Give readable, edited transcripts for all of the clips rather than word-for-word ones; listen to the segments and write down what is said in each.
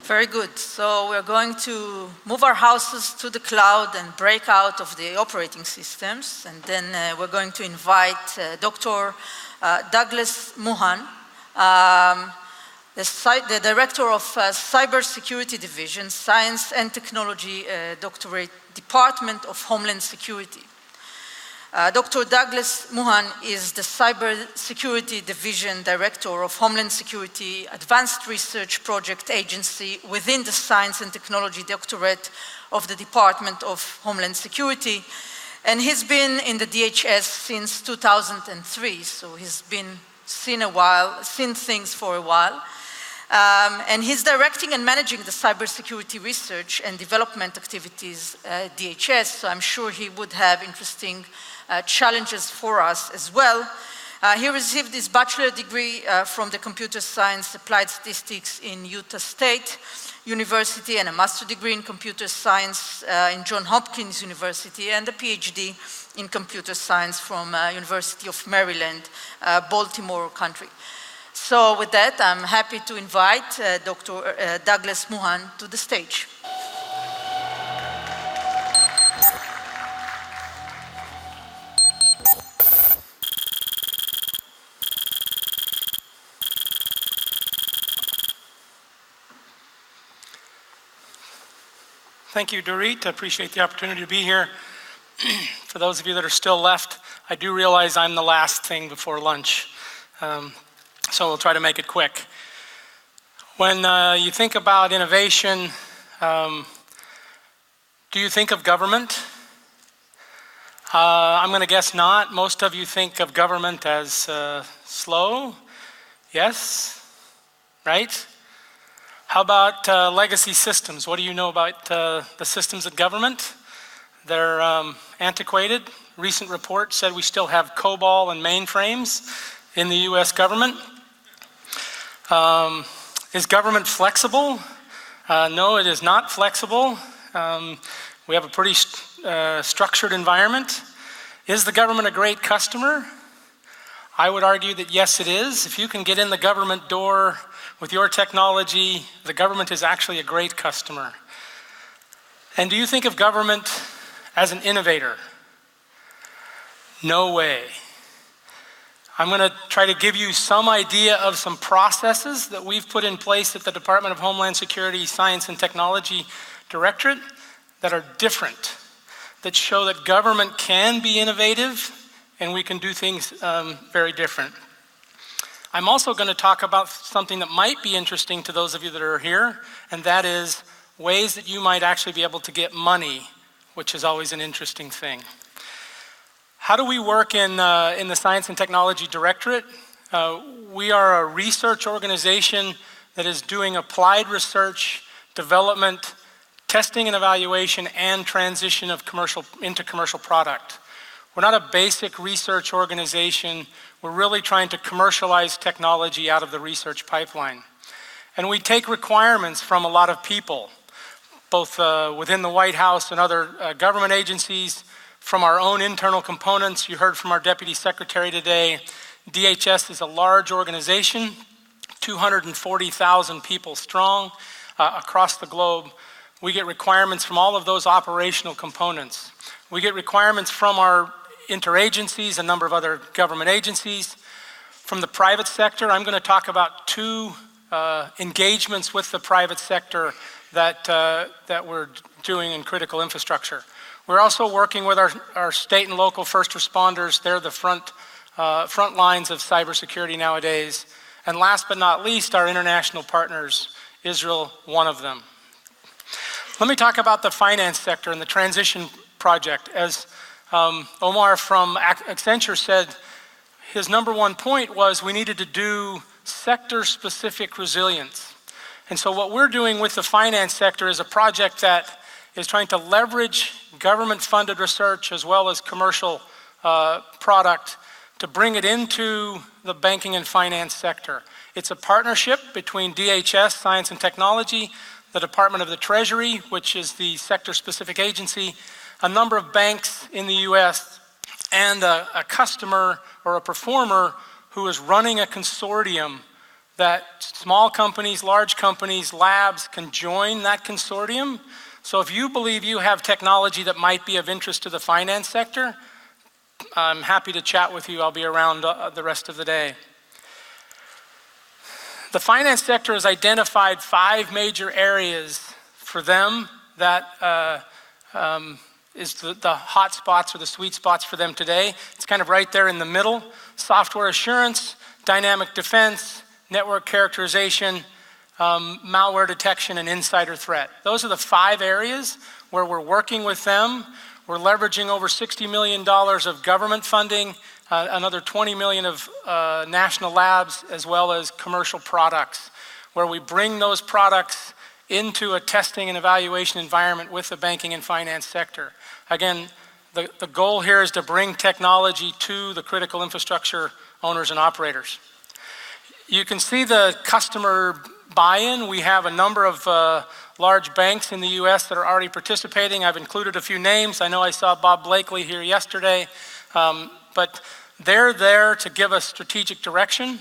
Very good. So we're going to move our houses to the cloud and break out of the operating systems. And then we're going to invite Dr. Douglas Maughan, the Director of Cybersecurity Division, Science and Technology Doctorate, Department of Homeland Security. Dr. Douglas Maughan is the Cybersecurity Division Director of Homeland Security Advanced Research Project Agency within the Science and Technology Doctorate of the Department of Homeland Security. And he's been in the DHS since 2003, so he's been seen things for a while. And he's directing and managing the cybersecurity research and development activities at DHS, so I'm sure he would have interesting challenges for us as well. He received his bachelor degree from the Computer Science Applied Statistics in Utah State University and a master degree in computer science in Johns Hopkins University and a PhD in computer science from University of Maryland, Baltimore country. So with that, I'm happy to invite Dr. Douglas Maughan to the stage. Thank you, Dorit. I appreciate the opportunity to be here. For those of you that are still left, I do realize I'm the last thing before lunch. So we'll try to make it quick. When you think about innovation, do you think of government? I'm going to guess not. Most of you think of government as slow. Yes? Right? How about legacy systems? What do you know about the systems of government? They're antiquated. Recent report said we still have COBOL and mainframes in the US government. Is government flexible? No, it is not flexible. We have a pretty structured environment. Is the government a great customer? I would argue that yes, it is. If you can get in the government door with your technology, the government is actually a great customer. And do you think of government as an innovator? No way. I'm going to try to give you some idea of some processes that we've put in place at the Department of Homeland Security Science and Technology Directorate that are different, that show that government can be innovative and we can do things very different. I'm also going to talk about something that might be interesting to those of you that are here, and that is ways that you might actually be able to get money, which is always an interesting thing. How do we work in the Science and Technology Directorate? We are a research organization that is doing applied research, development, testing and evaluation, and transition of into commercial product. We're not a basic research organization. We're really trying to commercialize technology out of the research pipeline. And we take requirements from a lot of people, both within the White House and other government agencies, from our own internal components. You heard from our Deputy Secretary today. DHS is a large organization, 240,000 people strong across the globe. We get requirements from all of those operational components. We get requirements from our interagencies, a number of other government agencies. From the private sector, I'm going to talk about two engagements with the private sector that we're doing in critical infrastructure. We're also working with our state and local first responders. They're the front lines of cybersecurity nowadays. And last but not least, our international partners, Israel, one of them. Let me talk about the finance sector and the transition project. As Omar from Accenture said, his number one point was we needed to do sector-specific resilience. And so what we're doing with the finance sector is a project that is trying to leverage government-funded research as well as commercial product to bring it into the banking and finance sector. It's a partnership between DHS, Science and Technology, the Department of the Treasury, which is the sector-specific agency, a number of banks in the US, and a customer or a performer who is running a consortium that small companies, large companies, labs can join that consortium. So if you believe you have technology that might be of interest to the finance sector, I'm happy to chat with you. I'll be around the rest of the day. The finance sector has identified 5 major areas for them that is the hot spots or the sweet spots for them today. It's kind of right there in the middle: software assurance, dynamic defense, network characterization, malware detection, and insider threat. Those are the 5 areas where we're working with them. We're leveraging over $60 million of government funding, another $20 million of national labs, as well as commercial products, where we bring those products into a testing and evaluation environment with the banking and finance sector. Again, the goal here is to bring technology to the critical infrastructure owners and operators. You can see the customer buy-in. We have a number of large banks in the US that are already participating. I've included a few names. I know I saw Bob Blakely here yesterday, but they're there to give us strategic direction.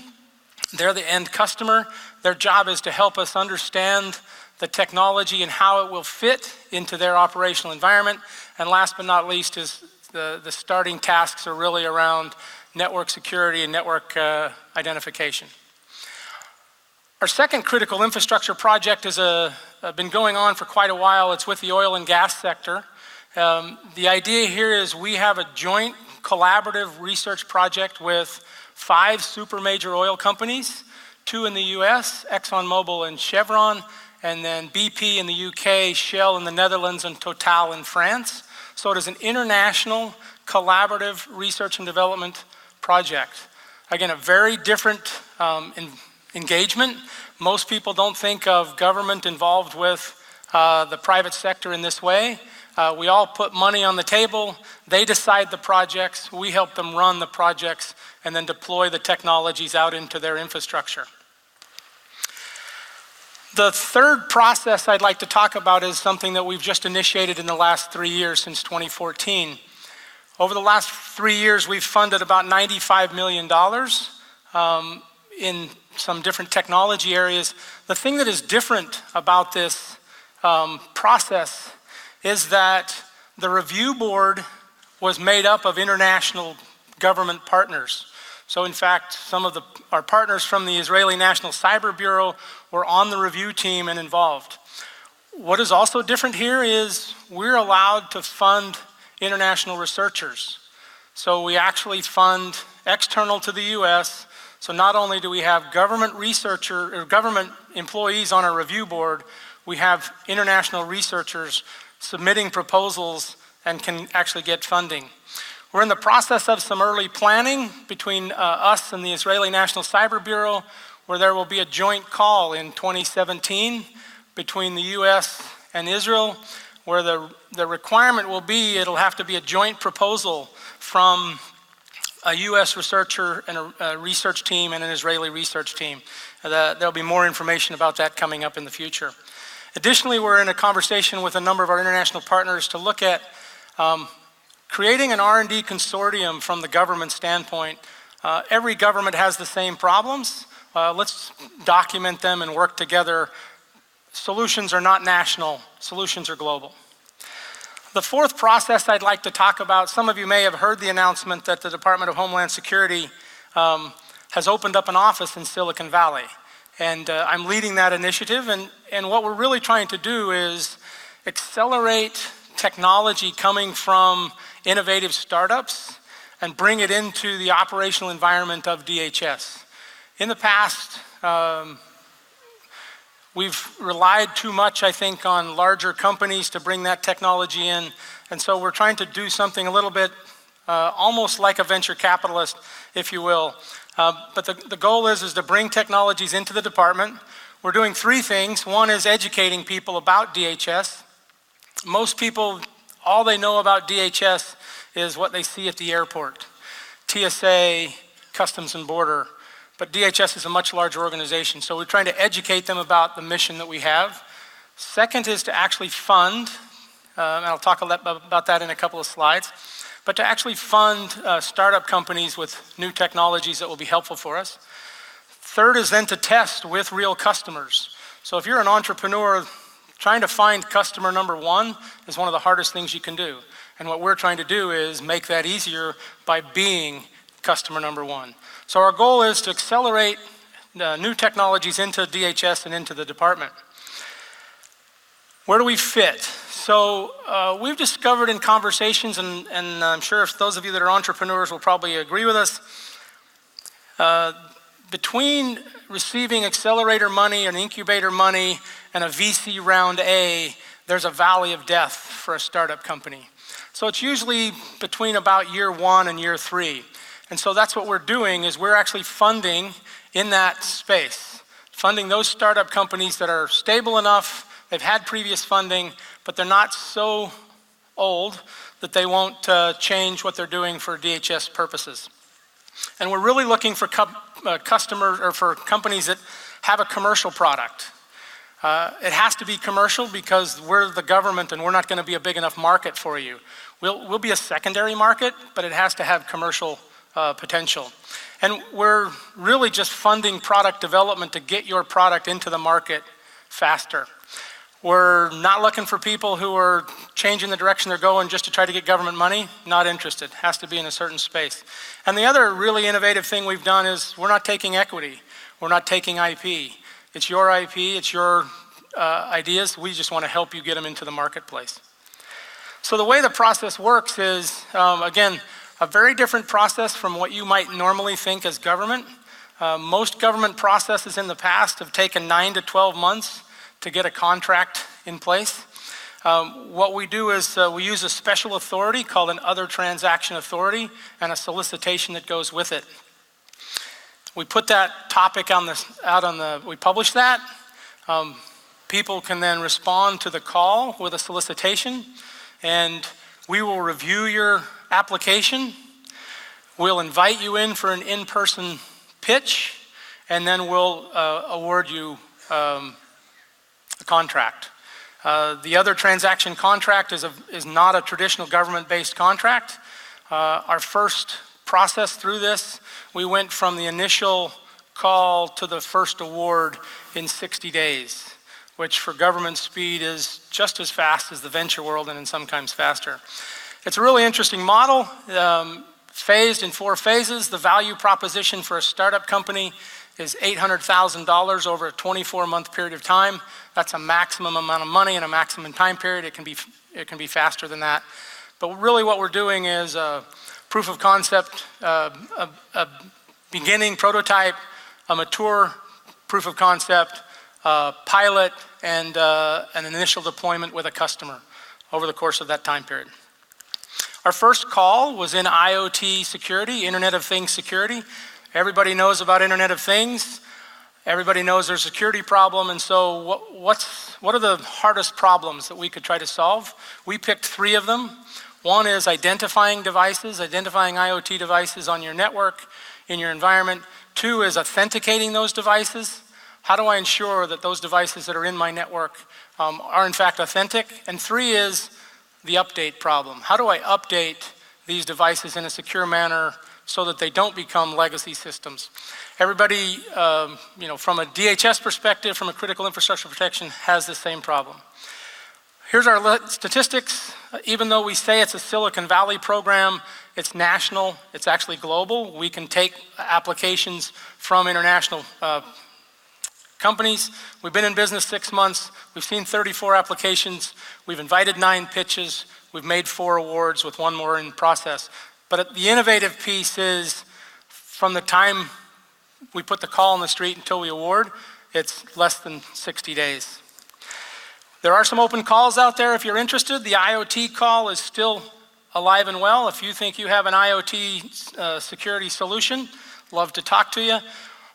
They're the end customer. Their job is to help us understand the technology and how it will fit into their operational environment. And last but not least is the starting tasks are really around network security and network identification. Our second critical infrastructure project has been going on for quite a while. It's with the oil and gas sector. The idea here is we have a joint collaborative research project with 5 super major oil companies, 2 in the US, ExxonMobil and Chevron, and then BP in the UK, Shell in the Netherlands, and Total in France. So it is an international collaborative research and development project. Again, a very different engagement. Most people don't think of government involved with the private sector in this way. We all put money on the table. They decide the projects. We help them run the projects and then deploy the technologies out into their infrastructure. The third process I'd like to talk about is something that we've just initiated in the last 3 years, since 2014. Over the last 3 years, we've funded about $95 million in some different technology areas. The thing that is different about this process is that the review board was made up of international government partners. So in fact, some of our partners from the Israeli National Cyber Bureau were on the review team and involved. What is also different here is we're allowed to fund international researchers. So we actually fund external to the US. So not only do we have government employees on our review board, we have international researchers submitting proposals and can actually get funding. We're in the process of some early planning between us and the Israeli National Cyber Bureau, where there will be a joint call in 2017 between the US and Israel, where the requirement will be, it'll have to be a joint proposal from a US researcher and a research team and an Israeli research team. There'll be more information about that coming up in the future. Additionally, we're in a conversation with a number of our international partners to look at creating an R&D consortium from the government standpoint. Every government has the same problems. Let's document them and work together. Solutions are not national, solutions are global. The fourth process I'd like to talk about, some of you may have heard the announcement that the Department of Homeland Security has opened up an office in Silicon Valley. And I'm leading that initiative, and what we're really trying to do is accelerate technology coming from innovative startups and bring it into the operational environment of DHS. In the past, we've relied too much, I think, on larger companies to bring that technology in, and so we're trying to do something a little bit almost like a venture capitalist, if you will. But the goal is to bring technologies into the department. We're doing 3 things. One is educating people about DHS. Most people, all they know about DHS is what they see at the airport. TSA, Customs and Border. But DHS is a much larger organization, so we're trying to educate them about the mission that we have. Second is to actually fund, and I'll talk about that in a couple of slides, but to actually fund startup companies with new technologies that will be helpful for us. Third is then to test with real customers. So if you're an entrepreneur, trying to find customer number one is one of the hardest things you can do. And what we're trying to do is make that easier by being customer number one. So our goal is to accelerate new technologies into DHS and into the department. Where do we fit? So we've discovered in conversations, and I'm sure if those of you that are entrepreneurs will probably agree with us, between receiving accelerator money and incubator money and a VC round A, there's a valley of death for a startup company. So it's usually between about year 1 and year 3. And so that's what we're doing, is we're actually funding in that space, funding those startup companies that are stable enough, they've had previous funding, but they're not so old that they won't change what they're doing for DHS purposes. And we're really looking for customers, or for companies that have a commercial product. It has to be commercial because we're the government and we're not going to be a big enough market for you. We'll be a secondary market, but it has to have commercial potential. And we're really just funding product development to get your product into the market faster. We're not looking for people who are changing the direction they're going just to try to get government money. Not interested. Has to be in a certain space. And the other really innovative thing we've done is we're not taking equity. We're not taking IP. It's your IP, it's your ideas. We just want to help you get them into the marketplace. So the way the process works is, again, a very different process from what you might normally think as government. Most government processes in the past have taken 9 to 12 months to get a contract in place. What we do is we use a special authority called an other transaction authority and a solicitation that goes with it. We put that topic we publish that. People can then respond to the call with a solicitation, and we will review your application. We'll invite you in for an in-person pitch, and then we'll award you a contract. The other transaction contract is not a traditional government-based contract. Our first process through this, we went from the initial call to the first award in 60 days, which for government speed is just as fast as the venture world and sometimes faster. It's a really interesting model, phased in 4 phases. The value proposition for a startup company is $800,000 over a 24-month period of time. That's a maximum amount of money and a maximum time period. It can be faster than that. But really what we're doing is a proof of concept, a beginning prototype, a mature proof of concept, a pilot, and an initial deployment with a customer over the course of that time period. Our first call was in IoT security, Internet of Things security. Everybody knows about Internet of Things. Everybody knows there's a security problem, and so what are the hardest problems that we could try to solve? We picked 3 of them. One is identifying devices, identifying IoT devices on your network, in your environment. 2 is authenticating those devices. How do I ensure that those devices that are in my network are in fact authentic? And 3 is the update problem. How do I update these devices in a secure manner so that they don't become legacy systems? Everybody, from a DHS perspective, from a critical infrastructure protection, has the same problem. Here's our statistics. Even though we say it's a Silicon Valley program, it's national, it's actually global. We can take applications from international companies. We've been in business 6 months. We've seen 34 applications. We've invited 9 pitches. We've made 4 awards with 1 more in process. But the innovative piece is from the time we put the call on the street until we award, it's less than 60 days. There are some open calls out there if you're interested. The IoT call is still alive and well. If you think you have an IoT security solution, love to talk to you.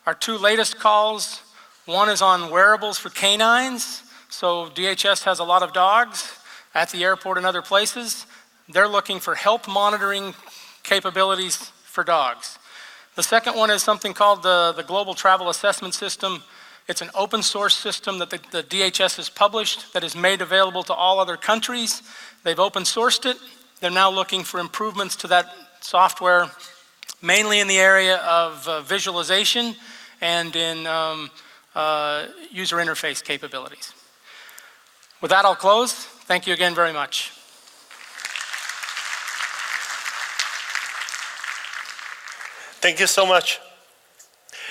Our 2 latest calls, one is on wearables for canines. So DHS has a lot of dogs at the airport and other places. They're looking for help monitoring capabilities for dogs. The second one is something called the Global Travel Assessment System. It's an open source system that the DHS has published that is made available to all other countries. They've open sourced it. They're now looking for improvements to that software, mainly in the area of visualization and in user interface capabilities. With that, I'll close. Thank you again very much. Thank you so much.